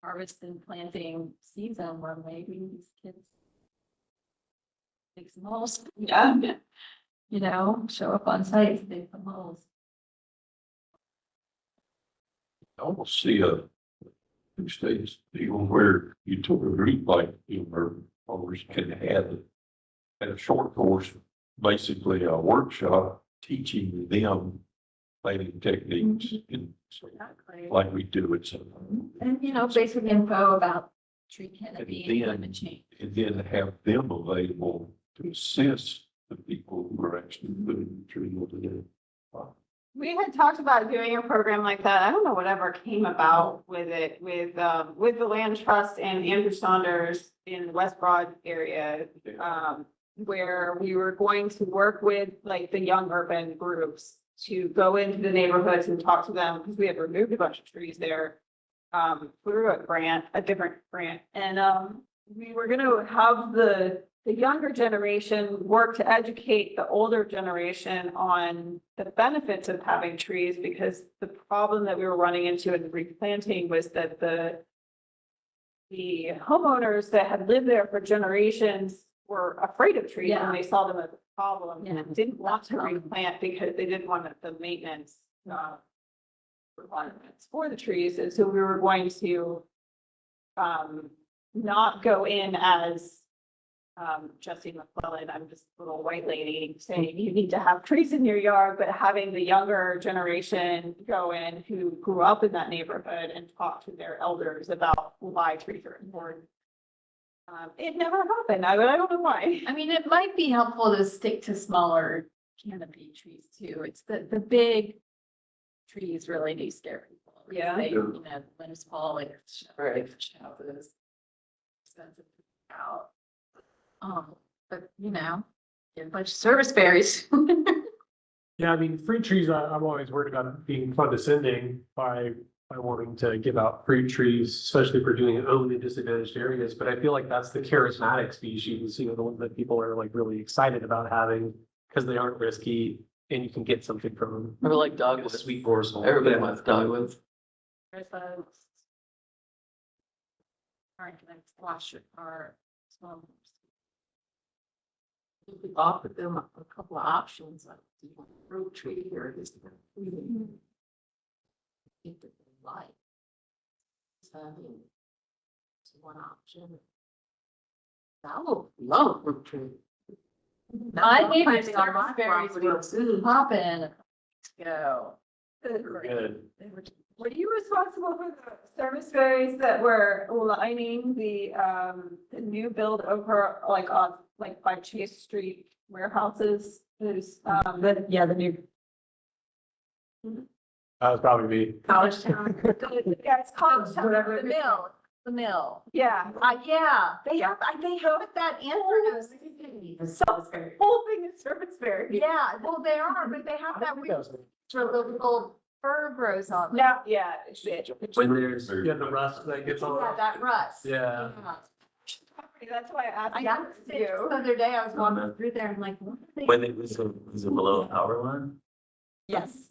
harvest and planting season where maybe these kids take some holes, yeah. you know, show up on site, take some holes. I almost see a two-stage deal where you took a group like, urban farmers can have at a short course, basically a workshop teaching them planting techniques and so Exactly. like we do it. So, And, you know, basic info about tree canopy and then- climate change. and then have them available to assist the people who are actually putting the tree over there. We had talked about doing a program like that. I don't know whatever came about with it, with the land trust and Andrew Saunders in the West Broad area. Where we were going to work with like the young urban groups to go into the neighborhoods and talk to them, because we had removed a bunch of trees there. Through a different grant, and we were gonna have the younger generation work to educate the older generation on the benefits of having trees, because the problem that we were running into in replanting was that the homeowners that had lived there for generations were afraid of trees Yeah. and they saw them as a problem Yeah. and didn't want to That's common. replant because they didn't want the maintenance requirements for the trees. And so we were going to not go in as Jesse McClellan, I'm just a little white lady saying you need to have trees in your yard, but having the younger generation go in who grew up in that neighborhood and talk to their elders about why trees are important. It never happened. I don't know why. I mean, it might be helpful to stick to smaller canopy trees too. It's the big trees really do scare people. because Yeah. They, you know, municipal, like, very houses. Expensive out. But you know, get a bunch of service berries. Yeah, I mean, fruit trees, I'm always worried about being condescending by wanting to give out fruit trees, especially if we're doing it only in disadvantaged areas. But I feel like that's the charismatic species, you know, the ones that people are like really excited about having because they aren't risky and you can get something from them. Or like Like a dogwoods. sweet morsel. Everybody Yeah. wants dogwoods. There's a. Alright, can I squash it or? You could offer them a couple of options, like, do you want a fruit tree or this? If they like. So, I mean, it's one option. I would love a fruit tree. My favorite Planting on my service berries property were too. popping. Go. Good. Were you responsible for the service berries that were lining the new build over like on like by Chase Street warehouses? There's the new. That was probably me. College Town. Yeah, it's called whatever. The mill, the mill. Yeah, Yeah, they have put that in. whole thing is service berries. Yeah, well, they are, but they have that weird little fur grows on them. Now, yeah. When there's, Yeah, the rust that gets on. Yeah, that rust. Yeah. That's why I I asked noticed it you. the other day, I was walking through there and like, what are they? When it was below a power line? Yes,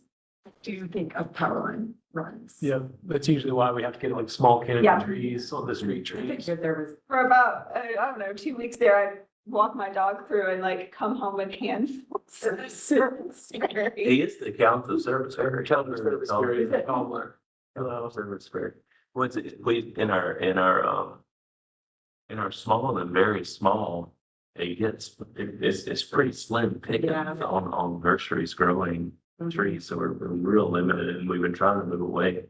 I do think a power line runs. Yeah, that's usually why we have to get like small Yeah. canopy trees on the street I trees. figured there was. For about, I don't know, 2 weeks there, I walk my dog through and like come home with handfuls of service berries. He is the count of service area. Service berries, they call them. Service area. What's it, we, in our small and very small, it's pretty slim pickings Yeah. on nurseries growing trees, so we're real limited, and we've been trying to move away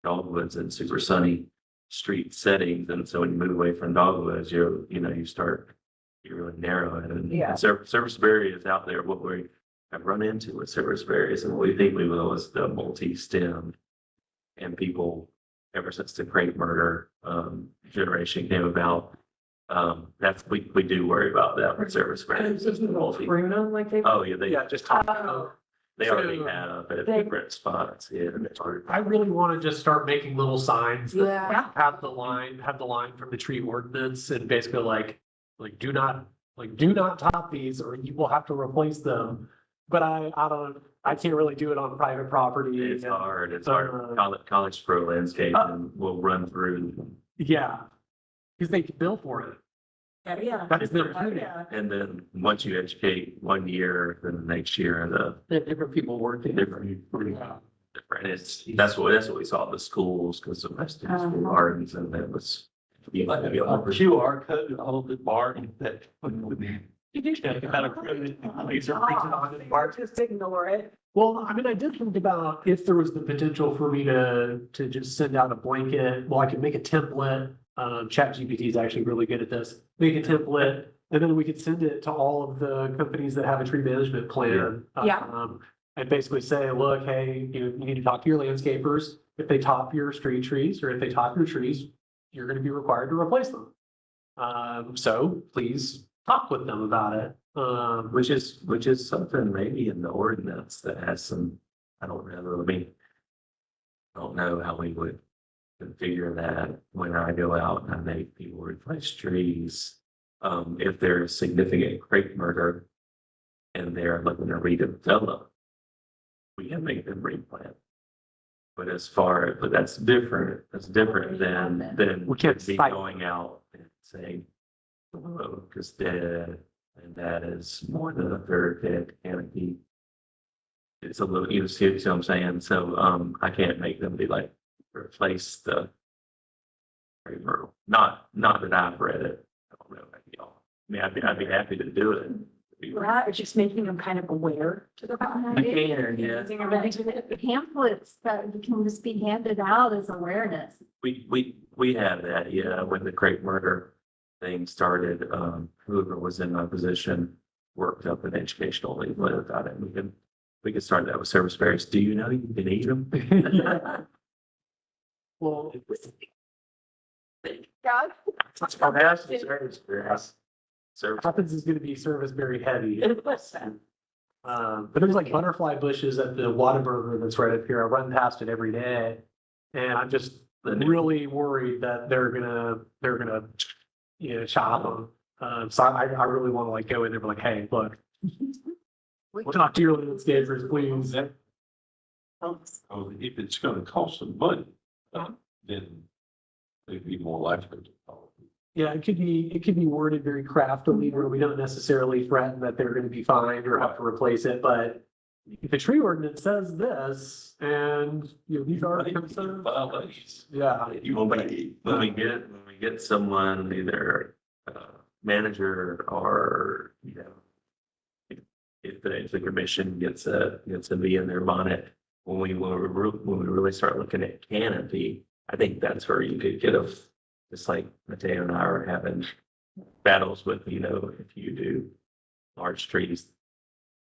dogwoods and super sunny street settings, and so when you move away from dogwoods, you really narrow it, and Yeah. service berries out there, what we have run into with service berries, and what we think we will is the multi-stem, and people, ever since the crepe murder, generation came about, we do worry about that with service berries. Oh, yeah, Yeah, just talk. they already So- have at different spots, yeah. It's hard. I really want to just start making little signs that Yeah. have the line from the tree ordinance and basically do not top these or you will have to replace them. But I can't really do it on private property. It's and- hard, it's hard. College pro landscape and we'll run through. Yeah. Because they can bill for it. Yeah. That's their duty. And then once you educate 1 year, then the next year, There are different people working. different. That's what we saw at the schools, because of my students were gardens, and that was. Like a QR code and all the bar that. You do that about Just ignore it. Well, I mean, I did think about if there was the potential for me to just send out a blanket, well, I could make a template. ChatGPT is actually really good at this. Make a template, and then we could send it to all of the companies that have a tree management plan. Yeah. And basically say, look, hey, you need to talk to your landscapers. If they top your street trees or if they top your trees, you're gonna be required to replace them. So please talk with them about it. Which is something maybe in the ordinance that has some, I don't know, I don't know how we would configure that when I go out and I make people replace trees. If there's significant crepe murder and they're looking to redevelop, we can make them replant. But that's different than We can't me cite. going out and saying, oh, because dead, and that is more than a third dead canopy. It's a little, you see what I'm saying? So, I can't make them be like, replace the framework. Not that I've read it. I don't know about y'all. I mean, I'd be happy to do it. Or just making them kind of aware to the. I can, yeah. Pamphlets that can just be handed out as awareness. We have that, yeah, when the crepe murder thing started, whoever was in my position worked up an educational leaflet about it. We could start that with service berries. Do you know you can eat them? Well, God. Service berries. Service. Athens is gonna be service very heavy. But there's like butterfly bushes at the Whataburger that's right up here. I run past it every day. And I'm just really worried that they're gonna, chop them. So I really want to like go in there and be like, hey, look. Talk to your landscapers, please. If it's gonna cost some money, then they'd be more likely to follow. Yeah, it could be worded very craftily where we don't necessarily threaten that they're gonna be fined or have to replace it, but if the tree ordinance says this and, these are the concerns. Yeah. When we get someone, either manager or, if the commission gets a bee in their bonnet, when we really start looking at canopy, I think that's where you could get just like Mateo and I are having battles with, if you do large trees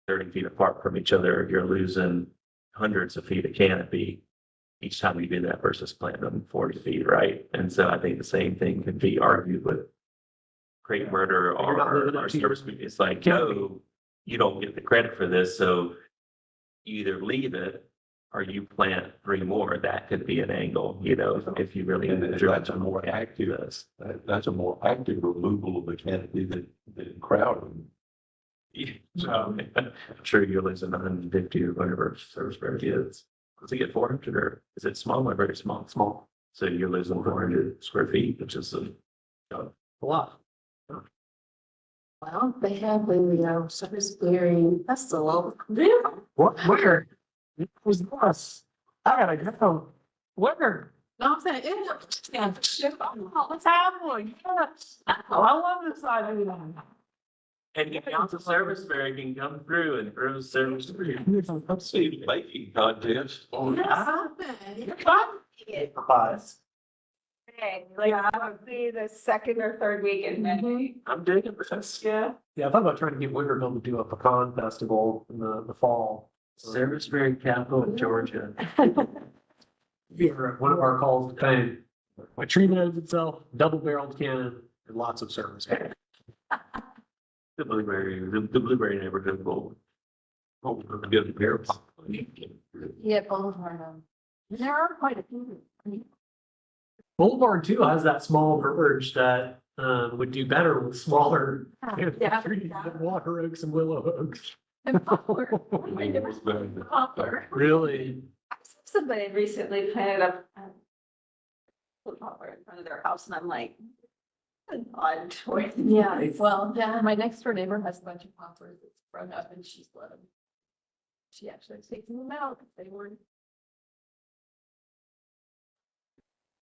30 feet apart from each other, you're losing hundreds of feet of canopy each time you do that versus planting them 40 feet, right? And so I think the same thing can be argued with crepe murder You're not living up or to your service. It's like, no, you don't get the credit for this, so you either leave it or you plant 3 more. That could be an angle, if you really. And that's a more Yeah, active, this. that's a more active removal of the canopy than crowding. So I'm sure you're losing 150 or whatever service berry is. Does it get 400 or is it small or very small? Small. So you're losing 400 square feet, which is a lot. Well, they have the Salisbury Festival. What, where? It was us. I gotta go. Where? No, I'm saying, yeah. What's happening? Yes. Oh, I love this idea. And the council service berry can come through and throw service berry. I've seen baking contest. Okay, like, that would be the second or third week in May. I'm digging this. Yeah. Yeah, I thought about trying to get Winterville to do a pecan festival in the fall. Service berry capital of Georgia. One of our calls to fame. My tree knows itself, double barreled cannon, and lots of service. The blueberry neighborhood bowl. Oh, we're gonna get a pair of. Yeah, both are, there are quite a few. Boulevard too has that small verge that would do better with smaller Yeah. trees than water oaks and willow oaks. And poplar. Poplar. Really? Somebody recently planted a poplar in front of their house and I'm like, an odd choice. Yeah, well, yeah, my next door neighbor has a bunch of poplars that's grown up and she's let them. She actually takes them out if they were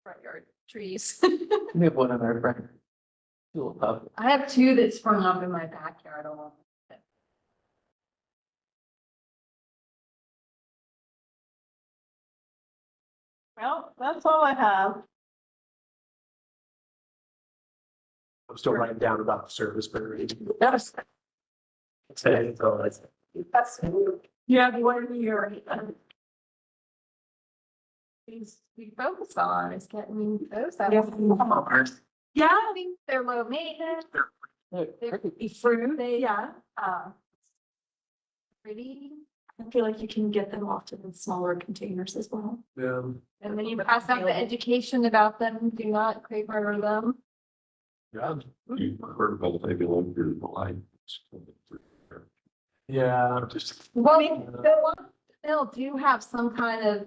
front yard trees. We have one in our front. Tulip up. I have two that sprung up in my backyard along. Well, that's all I have. I'm still writing down about the service berry. Yes. Okay, so That's. Yeah, what are your? Things we focus on is getting those out. Yeah, I mean, they're low maintenance, they're fruit, yeah, pretty. I feel like you can get them often in smaller containers as well. yeah. And then you pass out the education about them, do not crave over them. Yeah, you heard about maybe longer line. Yeah. Well, they'll do have some kind of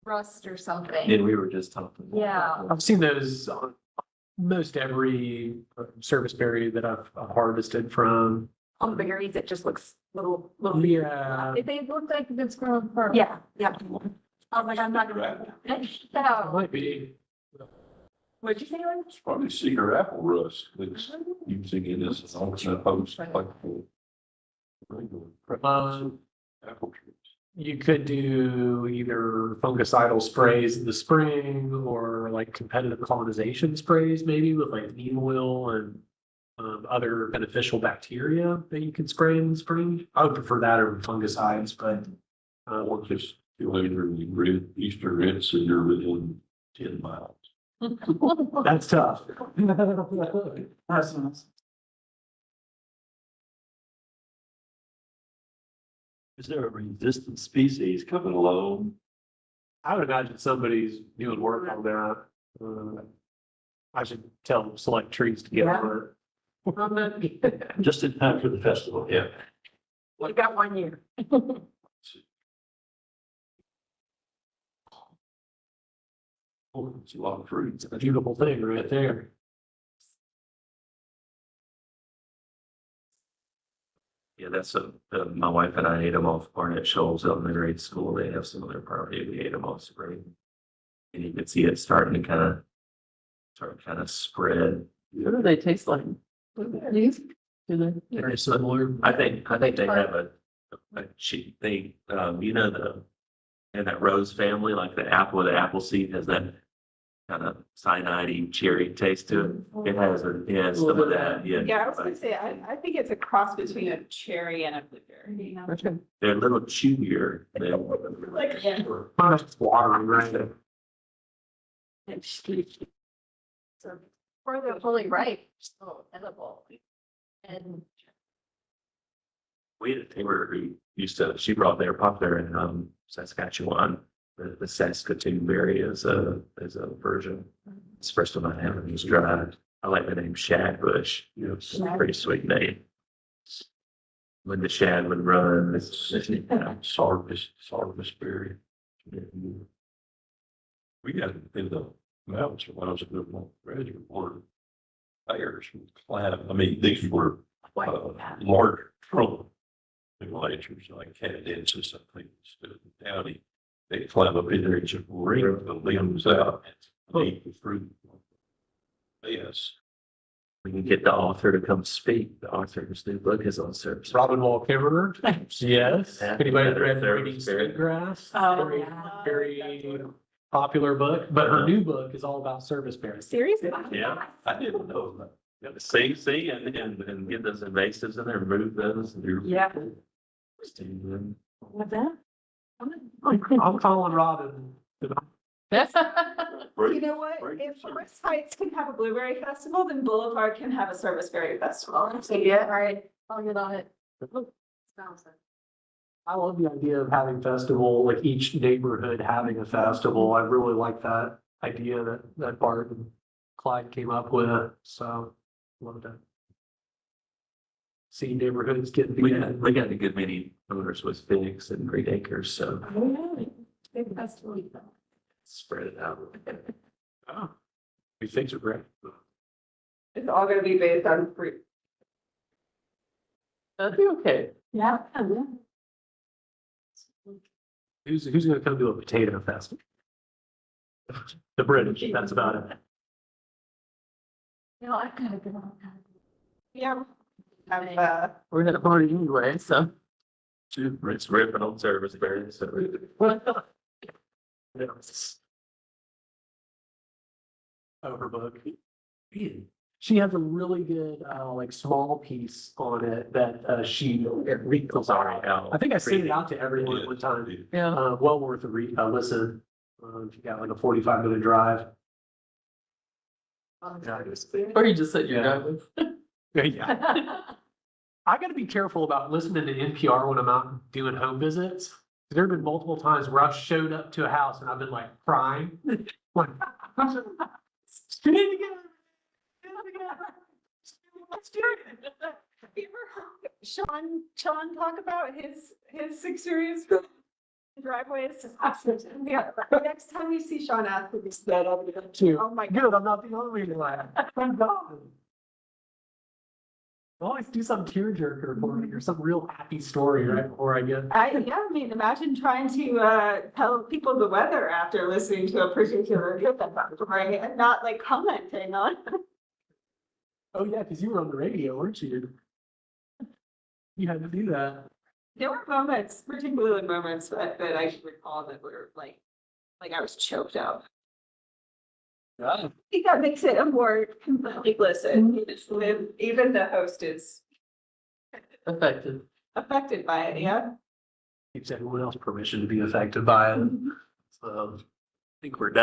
rust or something. And we were just talking. Yeah. I've seen those on most every service berry that I've harvested from. On the berries, it just looks little. Yeah. If they look like it's grown first. Yeah, yeah. I was like, I'm not gonna. It So, might be. What'd you say, Lynn? It's probably cedar apple rust that's using it as an alternate host. Like for regular apple trees. You could do either fungicidal sprays in the spring or like competitive colonization sprays, maybe with like neem oil and other beneficial bacteria that you can spray in the spring. I would prefer that over fungicides, but Or just later in the grid, Easter red cedar within 10 miles. that's tough. Is there a resistant species coming along? I would imagine somebody's doing work on that. I should tell select trees to get on it. Just in time for the festival, yeah. You got 1 year. Oh, it's a lot of fruit. It's a beautiful thing right there. Yeah, that's my wife and I ate them off Barnett Shoals Elementary School. They have some of their property. We ate them off spring. And you could see it starting to kind of spread. What do they taste like? Blueberries? Do they? Very similar. I think they have a cheap thing, you know, and that rose family, like the apple seed has that kind of cyanide cherry taste to it. It has some of that, yeah. Yeah, I was gonna say, I think it's a cross between a cherry and a blueberry. Okay. They're a little chewier than. Like, yeah. It's watery, right? So, or they're fully ripe, still edible. And They were, she brought their popular in Saskatchewan, the Saskatoon berry is a version. It's the first one I have, it's dried. I like the name Shadbush, it's a pretty sweet name. When the shad would run, it's. Sarvis berry. We got in the mountains when I was a good one, graduate board. Bears would climb, I mean, these were large trunk. Glaciers like Canadensis, I think, stood in the county. They climb up in there and just ring the limbs out. Make the fruit. Yes. We can get the author to come speak. The author's new book is on service. Robin Wall Kimmerer. Yes. Yeah. Anybody read They're Reading very- Sweetgrass? Oh, Very, yeah. very popular book, but her new book is all about service berries. Seriously? Yeah. I didn't know that. See, and get those invasives in there, remove those. And do- Yeah. And What's that? I'm calling Robin. You know what? Right. If Forest Heights can have a blueberry festival, then Boulevard can have a service berry festival. Yeah, all right, I'll get on it. I love the idea of having festival, like each neighborhood having a festival. I really like that idea that Bart and Clyde came up with, so love that. See neighborhoods getting together. we got a good many owners with Figs and Great Acres, so Big festival. spread it out. Oh, these things are great. It's all gonna be based on fruit. That'd be okay. Yeah. Who's gonna come to a potato festival? The British, that's about it. No, I gotta go on. Yeah. Have, We're at a party anyway, so. It's ripping on service berries, so. Oh, her book. She has a really good, like, small piece on it that, Sorry, Al. I think I sent it out to everyone at one time. Yeah. Well worth a listen. If you got like a 45-minute drive. Or you just sit in your Yeah. driveway. Yeah. I gotta be careful about listening to NPR when I'm out doing home visits. There have been multiple times where I've showed up to a house and I've been like crying. Like, "Do it again. Do it again. Let's do it." have you ever heard Sean talk about his serious driveways? Yeah, next time you see Sean, ask him that. Oh my God. Good, I'm not the only one. Thank God. I always do some tearjerker for me or some real happy story right before I get. I mean, imagine trying to tell people the weather after listening to a particular story and not like commenting on. Oh, yeah, because you were on the radio, weren't you? You had to do that. There were moments, particularly moments that I should recall that were like I was choked up. I think that makes it a more complete listen, even the host is Affected. affected by it, yeah. Gives everyone else permission to be affected by it. So I think we're done.